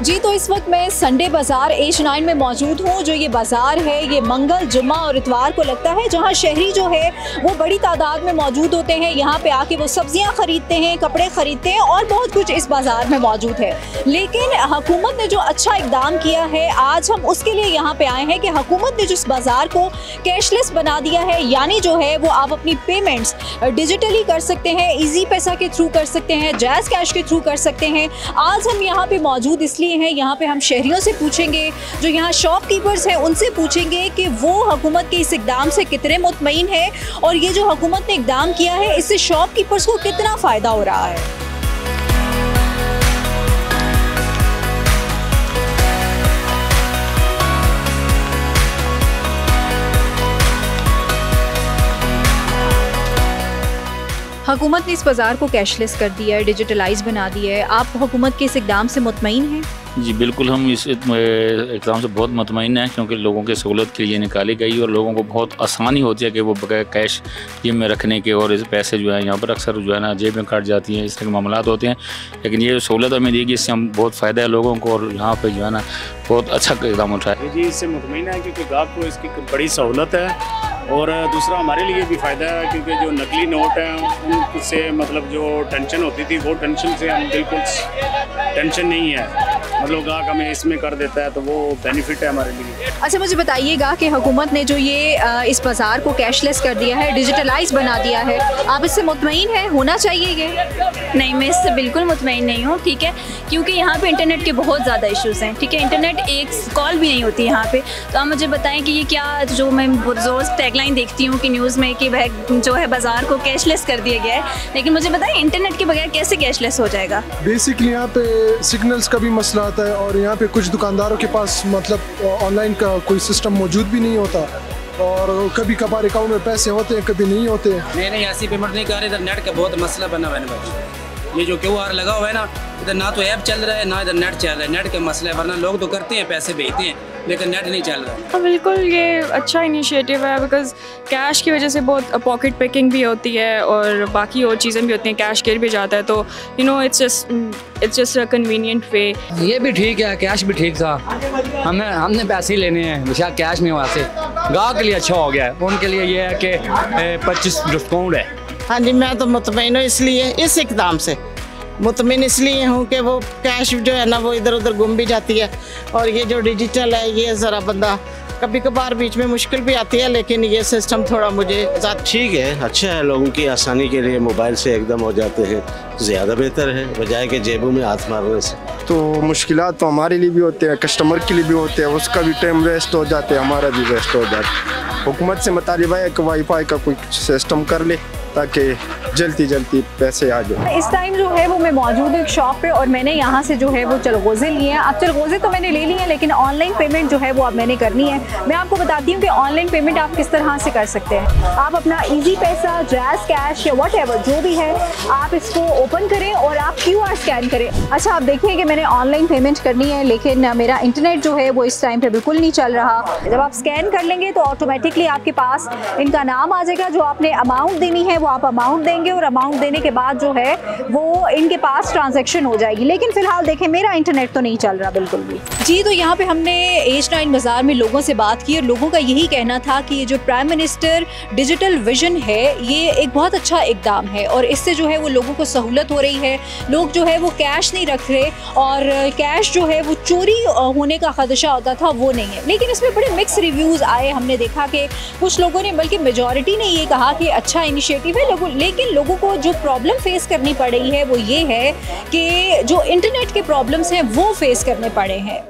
जी तो इस वक्त मैं संडे बाज़ार H9 में मौजूद हूँ। जो ये बाज़ार है ये मंगल, जुम्मा और इतवार को लगता है, जहाँ शहरी जो है वो बड़ी तादाद में मौजूद होते हैं। यहाँ पे आके वो सब्जियाँ ख़रीदते हैं, कपड़े ख़रीदते हैं और बहुत कुछ इस बाज़ार में मौजूद है। लेकिन हुकूमत ने जो अच्छा इक़दाम किया है, आज हम उसके लिए यहाँ पे आए हैं कि हुकूमत ने जो इस बाज़ार को कैशलेस बना दिया है, यानी जो है वो आप अपनी पेमेंट्स डिजिटली कर सकते हैं, ईजी पैसा के थ्रू कर सकते हैं, जैज़ कैश के थ्रू कर सकते हैं। आज हम यहाँ पे मौजूद इसलिए हैं, यहाँ पे हम शहरियों से पूछेंगे, जो यहाँ शॉपकीपर्स हैं उनसे पूछेंगे कि वो हुकूमत के इस इक़दाम से कितने मुतमईन हैं और ये जो हुकूमत ने इक़दाम किया है इससे शॉपकीपर्स को कितना फ़ायदा हो रहा है। हुकूमत ने इस बाज़ार को कैशलेस कर दिया है, डिजिटलाइज बना दिया है। आप हुकूमत के इस इक़दाम से मुतमईन हैं? जी बिल्कुल, हम इस इक़दाम से बहुत मुतमईन हैं, क्योंकि लोगों के सहूलत के लिए निकाली गई और लोगों को बहुत आसानी होती है कि वो बगैर कैश जेब में रखने के, और इस पैसे जो है यहाँ पर अक्सर जो है ना जेब में काट जाती हैं, इस तरह के मामला होते हैं। लेकिन ये सहूलत हमें दी गई, इससे हम बहुत फ़ायदा है लोगों को, और यहाँ पर जो है ना बहुत अच्छा इक़दाम उठाया। जी इससे मुतमईन है क्योंकि गाहक को इसकी बड़ी सहूलत है, और दूसरा हमारे लिए भी फ़ायदा है क्योंकि जो नकली नोट हैं उनसे मतलब जो टेंशन होती थी वो टेंशन से हम बिल्कुल टेंशन नहीं है, मतलब गाहक हमें इसमें कर देता है तो वो बेनिफिट है हमारे लिए। अच्छा मुझे बताइएगा कि हुकूमत ने जो ये इस बाज़ार को कैशलेस कर दिया है, डिजिटलाइज बना दिया है, आप इससे मुतमईन हैं? होना चाहिए ये? नहीं, मैं इससे बिल्कुल मुतमईन नहीं हूँ, ठीक है, क्योंकि यहाँ पे इंटरनेट के बहुत ज़्यादा इश्यूज़ हैं, ठीक है। इंटरनेट एक कॉल भी नहीं होती यहाँ पे। तो आप मुझे बताएं कि ये क्या, जो मैं रोज़ टैगलाइन देखती हूँ कि न्यूज़ में कि वह जो है बाज़ार को कैशलेस कर दिया गया है, लेकिन मुझे बताएं इंटरनेट के बगैर कैसे कैशलेस हो जाएगा? बेसिकली यहाँ पे सिग्नल्स का भी मसला आता है, और यहाँ पे कुछ दुकानदारों के पास मतलब ऑनलाइन का कोई सिस्टम मौजूद भी नहीं होता, और कभी कभार अकाउंट में पैसे होते हैं, कभी नहीं होते। नहीं ऐसी पेमेंट नहीं कर रहे, इधर नेट का बहुत मसला बना हुआ है। ये जो QR लगा हुआ है ना, इधर ना तो ऐप चल रहा है ना इधर नेट चल रहा है, नेट का मसला है, वरना लोग तो करते हैं पैसे भेजते हैं लेकिन नेट नहीं चल रहा है। बिल्कुल ये अच्छा इनिशिएटिव है, बिकॉज कैश की वजह से बहुत पॉकेट पिकिंग भी होती है और बाकी और चीज़ें भी होती हैं, कैश गिर भी जाता है, तो you know it's just a convenient way. ये भी ठीक है, कैश भी ठीक था, हमने पैसे ही लेने हैं बेशक कैश में, वहाँ से गाहक के लिए अच्छा हो गया है, उनके लिए ये है कि 25 डिस्काउंट है। हाँ जी, मैं तो मुतमईन हूँ इसलिए, इस इक़दाम से मुतमईन इसलिए हूँ कि वो कैश जो है ना वो इधर उधर गुम भी जाती है, और ये जो डिजिटल है ये ज़रा बंदा कभी कभार बीच में मुश्किल भी आती है, लेकिन ये सिस्टम थोड़ा मुझे ठीक है, अच्छा है, लोगों की आसानी के लिए मोबाइल से एकदम हो जाते हैं, ज़्यादा बेहतर है बजाय के जेबों में हाथ मारने से। तो मुश्किलात तो हमारे लिए भी होते हैं, कस्टमर के लिए भी होते हैं, उसका भी टाइम वेस्ट हो जाते हैं, हमारा भी वेस्ट हो जाता है। हुकूमत से मुतालिबा है कि वाईफाई का कोई सिस्टम कर ले ताकि जल्दी पैसे आ जाए। इस टाइम जो है वो मैं मौजूद हूँ एक शॉप पे, और मैंने यहाँ से जो है वो चलगोज़े लिए हैं। अब चलगोज़े तो मैंने ले लिए हैं, लेकिन ऑनलाइन पेमेंट जो है वो अब मैंने करनी है। मैं आपको बताती हूँ कि ऑनलाइन पेमेंट आप किस तरह से कर सकते हैं। आप अपना ईजी पैसा, जैज़ कैश या व्हाटएवर जो भी है, आप इसको ओपन करें और आप QR स्कैन करें। अच्छा आप देखिए कि मैंने ऑनलाइन पेमेंट करनी है, लेकिन मेरा इंटरनेट जो है वो इस टाइम पर बिल्कुल नहीं चल रहा। जब आप स्कैन कर लेंगे तो ऑटोमेटिकली आपके पास इनका नाम आ जाएगा, जो आपने अमाउंट देनी है वो आप अमाउंट देंगे, और अमाउंट देने के बाद जो है वो इनके पास ट्रांजैक्शन हो जाएगी। लेकिन फिलहाल देखें मेरा इंटरनेट तो नहीं चल रहा बिल्कुल भी। जी तो यहाँ पे हमने H9 बाज़ार में लोगों से बात की, और लोगों का यही कहना था कि ये जो प्राइम मिनिस्टर डिजिटल विजन है ये एक बहुत अच्छा इक़दाम है, और इससे जो है वो लोगों को सहूलत हो रही है। लोग जो है वो कैश नहीं रख रहे, और कैश जो है वो चोरी होने का खदशा होता था वो नहीं है। लेकिन इसमें बड़े मिक्स रिव्यूज़ आए, हमने देखा कि कुछ लोगों ने, बल्कि मेजॉरिटी ने ये कहा कि अच्छा इनिशिएटिव है, लेकिन लोगों को जो प्रॉब्लम फेस करनी पड़ रही है वो ये है कि जो इंटरनेट के प्रॉब्लम्स हैं वो फेस करने पड़े हैं।